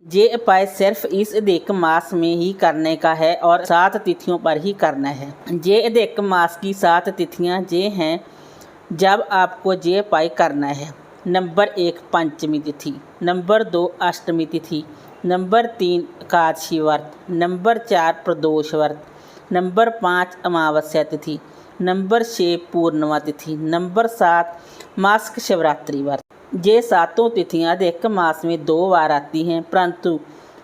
ये उपाय सिर्फ इस अधिक मास में ही करने का है और 7 तिथियों पर ही करना है। ये अधिक मास की 7 तिथियां ये हैं जब आपको ये उपाय करना है। नंबर 1 पंचमी तिथि, नंबर 2 अष्टमी तिथि, नंबर 3 एकादशी व्रत, नंबर 4 प्रदोष व्रत, नंबर 5 अमावस्या तिथि, नंबर 6 पूर्णिमा तिथि, नंबर 7 मासिक शिवरात्रि व्रत। ये 7 तिथियां अधिक मास में 2 बार आती हैं, परंतु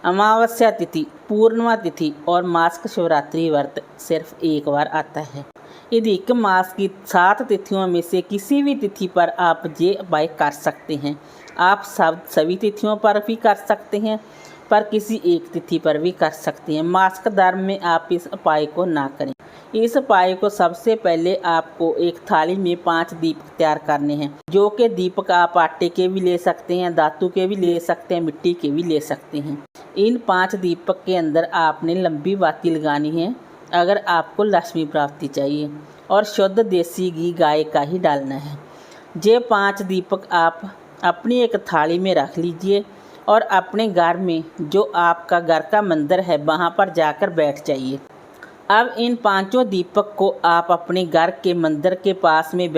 अमावस्या तिथि, पूर्णिमा तिथि और मासिक शिवरात्रि व्रत सिर्फ एक बार आता है। अधिक मास की 7 तिथियों में से किसी भी तिथि पर आप ये उपाय कर सकते हैं। आप सभी तिथियों पर भी कर सकते हैं, पर किसी एक तिथि पर भी कर सकते हैं। मासिक धर्म में आप इस उपाय को ना करें। इस उपाय को सबसे पहले आपको एक थाली में 5 दीपक तैयार करने हैं, जो कि दीपक आप आटे के भी ले सकते हैं, धातु के भी ले सकते हैं, मिट्टी के भी ले सकते हैं। इन 5 दीपक के अंदर आपने लंबी बाती लगानी है अगर आपको लक्ष्मी प्राप्ति चाहिए, और शुद्ध देसी घी गाय का ही डालना है। ये 5 दीपक आप अपनी एक थाली में रख लीजिए और अपने घर में जो आपका घर का मंदिर है वहाँ पर जाकर बैठ जाइए। अब इन 5 दीपक को आप अपने घर के मंदिर के पास में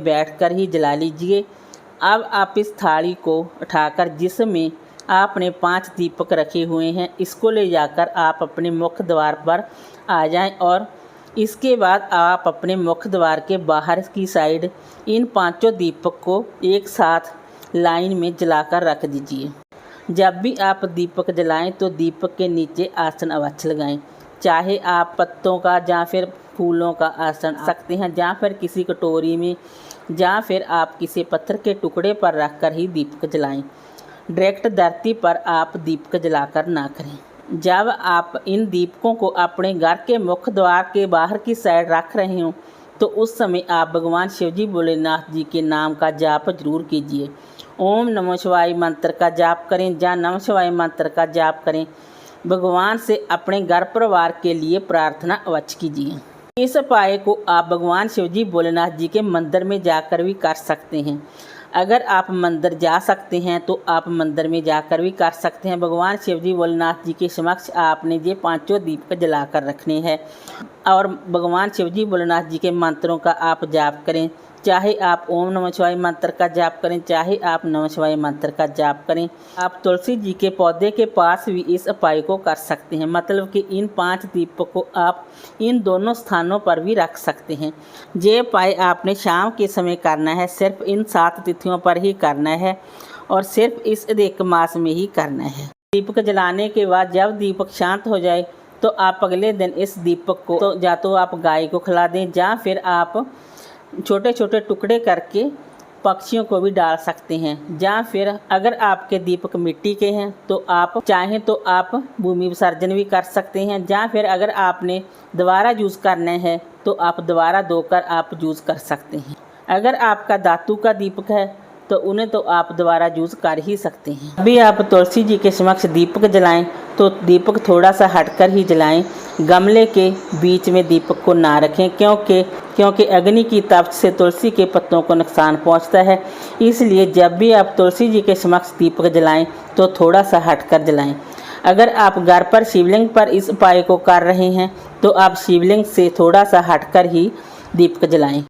बैठकर ही जला लीजिए। अब आप इस थाली को उठाकर जिसमें आपने 5 दीपक रखे हुए हैं, इसको ले जाकर आप अपने मुख्य द्वार पर आ जाएं, और इसके बाद आप अपने मुख्य द्वार के बाहर की साइड इन 5 दीपक को एक साथ लाइन में जलाकर रख दीजिए। जब भी आप दीपक जलाएं तो दीपक के नीचे आसन अवश्य लगाएं, चाहे आप पत्तों का या फिर फूलों का आसन सकते हैं, या फिर किसी कटोरी में, या फिर आप किसी पत्थर के टुकड़े पर रखकर ही दीपक जलाएं। डायरेक्ट धरती पर आप दीपक जलाकर ना करें। जब आप इन दीपकों को अपने घर के मुख्य द्वार के बाहर की साइड रख रहे हों तो उस समय आप भगवान शिवजी भोलेनाथ जी के नाम का जाप जरूर कीजिए। ओम नमः शिवाय मंत्र का जाप करें या नमः शिवाय मंत्र का जाप करें। भगवान से अपने घर परिवार के लिए प्रार्थना अवश्य कीजिए। इस उपाय को आप भगवान शिवजी भोलेनाथ जी के मंदिर में जाकर भी कर सकते हैं। अगर आप मंदिर जा सकते हैं तो आप मंदिर में जाकर भी कर सकते हैं। भगवान शिवजी भोलेनाथ जी के समक्ष आपने ये 5 दीपक जलाकर रखने हैं और भगवान शिवजी भोलेनाथ जी के मंत्रों का आप जाप करें। चाहे आप ओम नमः शिवाय मंत्र का जाप करें, चाहे आप नमः शिवाय मंत्र का जाप करें। आप तुलसी जी के पौधे के पास भी इस उपाय को कर सकते हैं, मतलब कि इन 5 दीपक को आप इन दोनों स्थानों पर भी रख सकते हैं। ये उपाय आपने शाम के समय करना है, सिर्फ इन 7 तिथियों पर ही करना है और सिर्फ इस अधिक मास में ही करना है। दीपक जलाने के बाद जब दीपक शांत हो जाए तो आप अगले दिन इस दीपक को या तो आप गाय को खिला दें, या फिर आप छोटे छोटे टुकड़े करके पक्षियों को भी डाल सकते हैं, या फिर अगर आपके दीपक मिट्टी के हैं तो आप चाहें तो आप भूमि विसर्जन भी कर सकते हैं, या फिर अगर आपने दोबारा यूज़ करना है तो आप दोबारा धोकर आप यूज़ कर सकते हैं। अगर आपका धातु का दीपक है तो उन्हें तो आप दोबारा यूज़ कर ही सकते हैं। अभी आप तुलसी जी के समक्ष दीपक जलाएं तो दीपक थोड़ा सा हटकर ही जलाएं। गमले के बीच में दीपक को ना रखें, क्योंकि अग्नि की तप से तुलसी के पत्तों को नुकसान पहुंचता है। इसलिए जब भी आप तुलसी जी के समक्ष दीपक जलाएं तो थोड़ा सा हटकर जलाएं। अगर आप घर पर शिवलिंग पर इस उपाय को कर रहे हैं तो आप शिवलिंग से थोड़ा सा हटकर ही दीपक जलाएं।